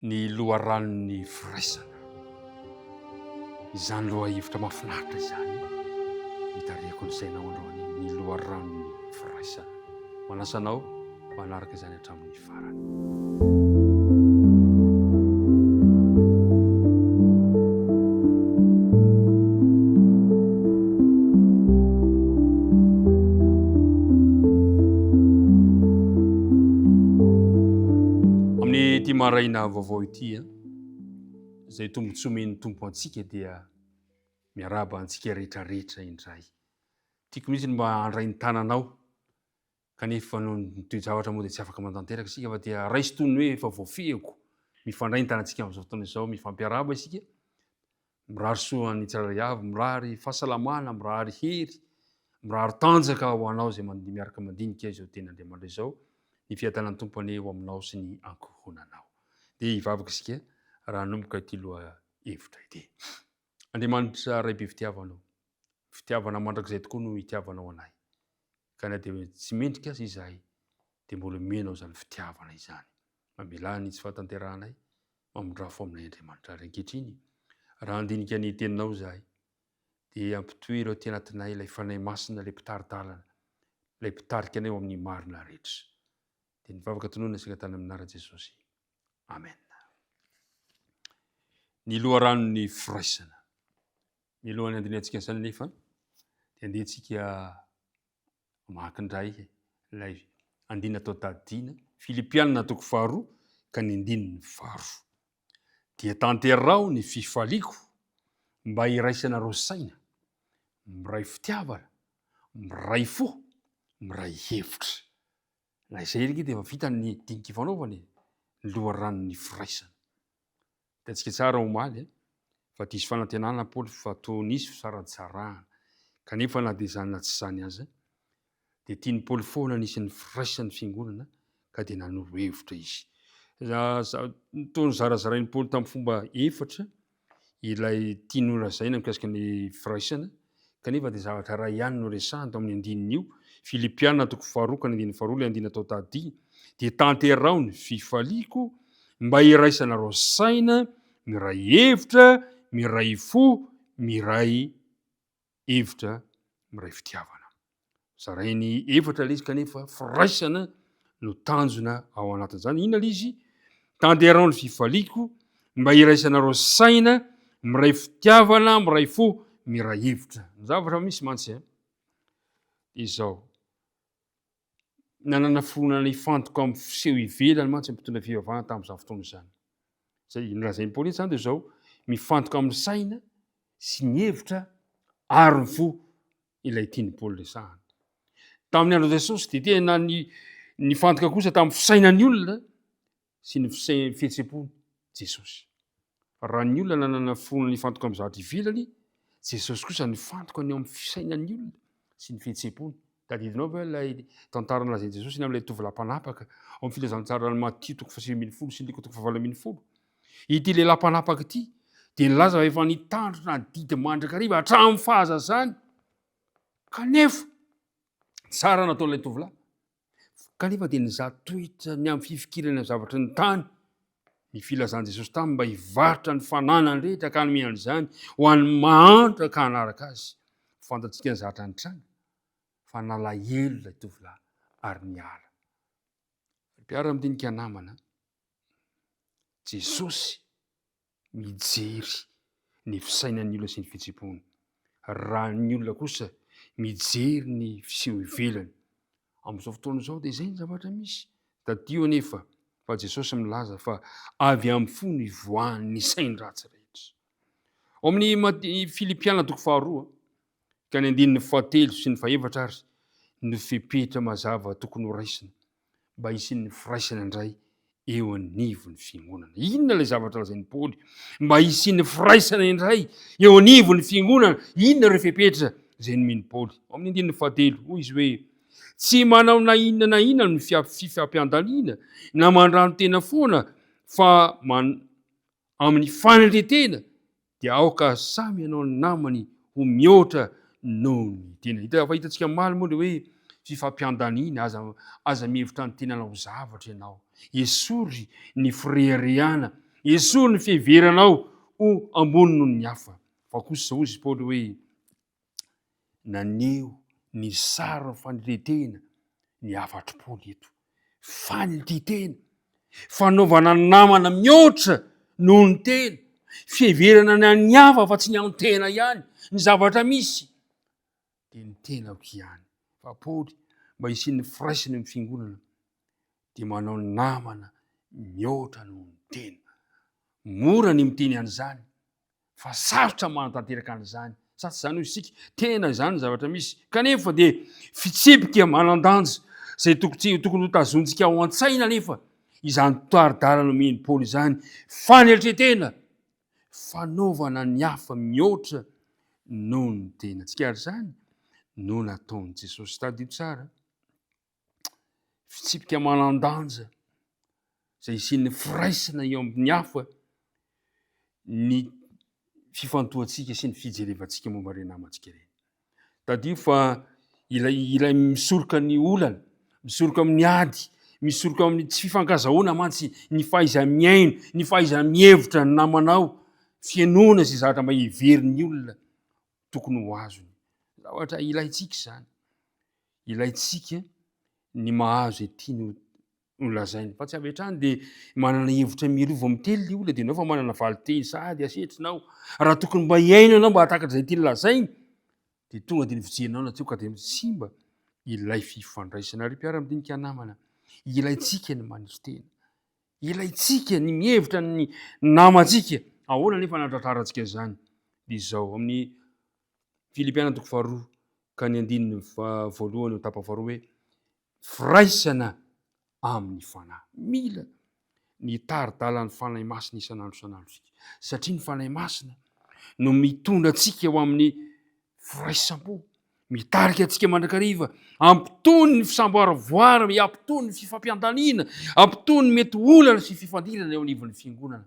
Ny loharanon'ny firaisana, izany loha hevitra mahafinaritra izany hitarihako ny sainao androany, ny loharanon'ny firaisana. Manasanao manaraka izany hatramin'ny farany. Ity maraina vaovao ity izay tombontsomen'ny tompo antsika dia miaraba antsika rehetrarehetra indray. Tiako mihitsy mba handray ny tananao kanefa no toe-javatra moa dia tsy afaka mantanteraka isika fa dia raisy toy ny hoe efa voafehiko mifandray ny tanantsika amin'izao fotoana izao, mifampiaraba isika, mirary soa ny tsirairay avy, mirary fahasalamana, mirary hery, mirary tanjaka ho anao izay miaraka mandinika izao tenin'Andriamanitra izao, ny fiadanan'ny tompony eo aminao sy ny ankohonanao. Dia hivavaka isika raha hanomboka ity loha hevitra ity. Andriamanitra ray be fitiavanao, fitiavana mandrakizay tokoa no hitiavanao anay. Ka na dia tsy mendrika aza izahay dia mbola menao izany fitiavana izany. Mamelà ny tsy fahatanteranay, mamondrafo aminay Andriamanitra ary ankehitriny. Raha handinika ny teninao izahay dia ampitohy aty anatinay ilay fanahy masina, ilay mpitaridalana, ilay mpitarika anay amin'ny marina rehetra. Dia nivavaka tonoana isika tany amin'ny anarana Jesosy. Amen. Ny loharanon'ny firaisana. Mialohan'ny andiniantsika izany nefa dia andehantsika makindray ilay andina tao tadidina, Filipianina 2 ka ny 9. Dia tanterao ny fifaliako mba hiraisana ro saina, miray fitiavana, miray fo, miray hevitra. Na izay reky dia efa vita ny dinika fanaovany ny loharanon'ny firaisana. Hitantsika tsara omaly fa diso fanantenana Paoly fa toa nisy fisarahana kanefa na dia izany na tsy izany aza dia tiany Paoly foana nisy ny firaisan'ny fiangonana ka dia nanoro hevitra izy. Toa ny zarazarain'ny Paoly tamin'ny fomba efatra ilay tiany horazaina mikasika ny firaisana kanefa dia zavatra iray ihany no resahany tao amin'ny andininy io. Filipianina 2 ka ny 9 ilay andina tao tadidina dia tanterao ny fifaliako mba hiraisana ro saina, miray hevitra, miray fo, miray hevitra, miray fitiavana. Zarainy efatra ilay izy kanefa firaisana no tanjona ao anatin'izany. Inona ilay izy? Tanterao ny fifaliako mba hiraisana ro saina, miray fitiavana, miray fo, miray hevitra. Ny zavatra misy mantsy izao. Nanana fonana hifantoka amin'ny fiseho ivelany mantsy ampitondra fivavahana tamin'izany fotoana izany. Izay nolazain'ny Paoly izany dia izao, mifantoka amin'ny saina sy ny hevitra ary ny fo ilay tiany Paoly resahana. Tamin'ny andro Jesosy dia tena nifantoka kosa tamin'ny fisainan'ny olona sy ny fihetsem-pony Jesosy. Raha ny olona nanana fonana hifantoka amin'ny zavatra ivelany, Jesosy kosa nifantoka ny eo amin'ny fisainan'ny olona sy ny fihetsem-pony. Tadidinao ve ilay tantara nolazain'i Jesosy iny amin'ilay tovolahy mpanapaka ao amin'ny filazantsara ny Matthieu 7:10 sy 7:10. Ity lehilahy mpanapaka ity dia nilaza fa efa nitandrina didy mandrakariva hatramin'ny fahazazany kanefa tsara nataon'ilay tovolahy kanefa dia nizaha toetra ny amin'ny fifikirana zavatra ny tany. Ny filazan'i Jesosy taminy mba hivarotra ny fananany rehetra ka hanome an'izany ho an'ny mahantra ka hanaraka azy. Fantatsika ny zavatra nitranga fa nalahelo ilay tovolahy ary niala. Mpiara-midinika namana, Jesosy mijery ny fisainan'ny olona sy ny fihetsem-pony. Raha ny olona kosa mijery ny fiseho ivelany. Amin'izao fotoana izao dia izay ny zavatra misy. Tadio anefa fa Jesosy milaza fa avy amin'ny fo ny ivoahan'ny sainy ratsy rehetra. Ao amin'ny Filipianina 2 ka ny 9 sy ny 11 ary no fepetra mazava tokony ho raisina mba hisian'ny firaisana indray eo anivon'ny fiangonana. Inona ilay zavatra lazain'ny Paoly? Mba hisian'ny firaisana indray eo anivon'ny fiangonana. Inona ireo fepetra izay nomeny Paoly? Ao amin'ny 11 hoy izy hoe tsy manao na inona na inona ny fifampiandaliana na mandrano tena foana fa amin'ny fanendretena dia aoka samy ianao ny namany ho mihoatra noho ny tena. Fa hitantsika maly moa hoe fifampiandaniana aza mihevitra ny tenanao zavatra ianao. Esory ny firehariana esoa ny fiheveranao ho ambony noho ny hafa. Fa kosa zao izy Paoly hoe naneo ny saro ny fanitetena ny afatry-Paoly eto. Fanitetena, fanaovana namana mihoatra noho ny tena, fiheverana ny hafa fa tsy ny antena ihany, ny zavatra misy dia ny tena ok ihany. Fa Paoly mba hisian'ny firaisiny amin'ny fiangonana dia manao namana mihoatra noho ny tena. Mora ny miteny an'izany fa sarotra manatanteraka an'izany. Sa tsy zany ho isika tena zany zavatra misy, kanefa dia fitsipika manan-danja zay tokony ho tazontsika ao an-tsaina. Nefa izany toari-dalana omeny Paoly izany, faneritretena, fanaovana ny hafa mihoatra noho ny tena. Tsika ary zany no nataon'i Jesosy. Tadio tsara, fitsipika manan-danja zay isian'ny firaisana eo amin'ny hafa, ny fifantohantsika sy ny fijerevantsika momba ireny namantsika ireny. Tadio fa ilay misoroka ny olana, misoroka amin'ny ady, misoroka amin'ny tsy fifankazahoana mantsy ny fahaiza-miaino, ny fahaiza-mihevitra ny namanao, fiainoana sy zavatra mba hiverin'ny olona tokony ho azony. Zavatra ilaitsika zany, ilaitsika ny mahazo etiany nolazainy. Fa tsy avy hatrany dia manana hevitra mirova mitely ny olona dia nao fa manana valiteny sady asetrinao. Raha tokony mba hiaino anao mba hatakatrizay tiany lazainy dia tonga dia ny fijerinao na tioka dia simba. Ilay fifandraisana. Ary mpiara-midinika namana, ilaitsika ny maniry-tena, ilaitsika ny mihevitra ny namantsika. Ahoana nefa nandratarantsika zany? Dia izao amin'ny Filipiana 2:1 tapa-faharoa hoe firaisana amin'ny fanahy. Mila ny tari-dalan'ny fanahy masina isan'andro isan'andro sika, satria ny fanahy masina no mitondra antsika ho amin'ny firaisam-po, mitarika antsika mandrakariva, ampitony ny fisamboaravoara, ampitony ny fifampiantaniana, ampitony ny mety olana sy fifandirana eo anivon'ny fiangonana.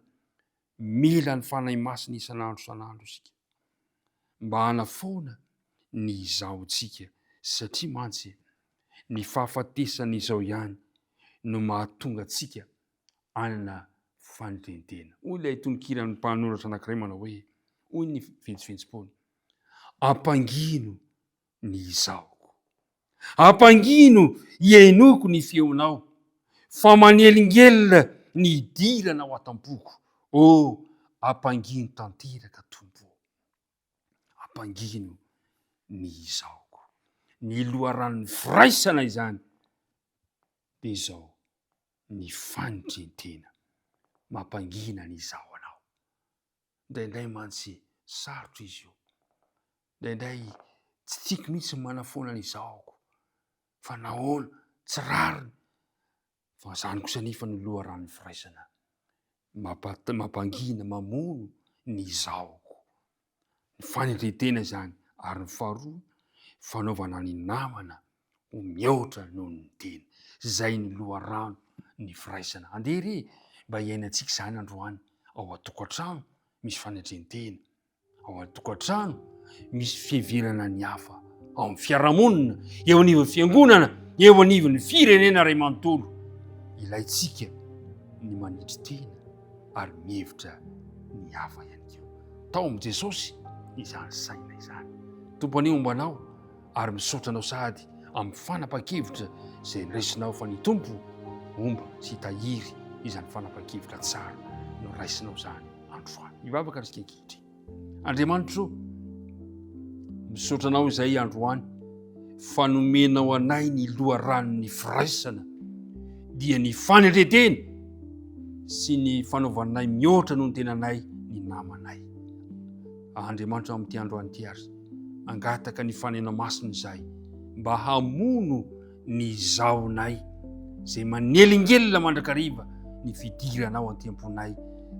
Mila ny fanahy masina isan'andro isan'andro sika mba hanafoana ny izaontsika, satria mantsy ny fahafatesana izao ihany no mahatonga antsika anana fanitentena. Hoy ilay tononkirany mpanoratra anankiray manao hoe, hoy ny ventsiventsipony, ampangino ny izaoko, ampangino iainoko ny feonao, fa manelingelina ny idirana ao atam-poko. Ampangino tanteraka tompo, ampangino ny izaoko. Ny loharan'ny firaisana izany dia izao, ny fanitretena, mampangina ny izao anao. Indraindray mantsy sarotra izy io, indraindray tsy tiako mihitsy manafoana ny izaoko, fa nahoana tsy rariny. Fa zany kosa nefa ny loharan'ny firaisana, mampangina, mamono ny izaoko. Ny fanitretena zany. Ary ny faharoa, fanaovana ny namana ho mihoatra noho ny tena. Zay ny loharano ny firaisana. Andere mba hiainantsika izany androany ao an-tokantrano misy fanitretena, ao an-tokantrano misy fiheverana ny hafa, ao amin'ny fiarahamonina, eo anivon'ny fiangonana, eo anivon'ny firenena ray manontolo. Ilaitsika ny manitry tena ary mihevitra ny hafa ihany koa. Tao amin'i Jesosy izany saina izany. Tompony ombanao ary misaotra anao sahady amin'ny fanapa-kevitra zay raisinao fa ny tompo omba sy tahiry izany fanapa-kevitra tsara no raisinao zany androany. Mivavaka risika ankehitriny. Andriamanitro, misaotra anao izay androany fanomenao anay ny loharanon'ny firaisana dia ny fanitretena sy ny fanaovanay mihoatra noho ny tenanay ny namanay. Andriamanitra amin'ity androany ity ary angataka ny fanena masina izay mba hamono ny izaonay zay manelingelina mandrakariva ny fidiranao an-temponay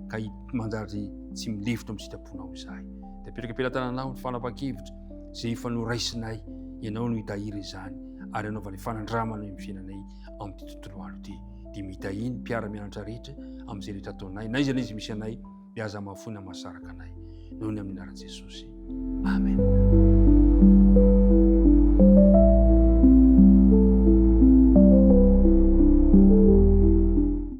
ka manjary tsy milefitra amin'ny sitraponao izay. Dia apetraka am-pelantananao ny fanapa-kevitra zay efa noraisinay, ianao no hitahiry izany ary anaova ny fanandramana amin'ny fiainanay amin'ity tontolo andro ity. Dia mitahiny mpiara-mianatra rehetra amin'izay rehetra ataonay, na iza izy misy anay, dia aza mahafona mahasaraka anay noho ny amin'ny anaran'i Jesosy. Amen.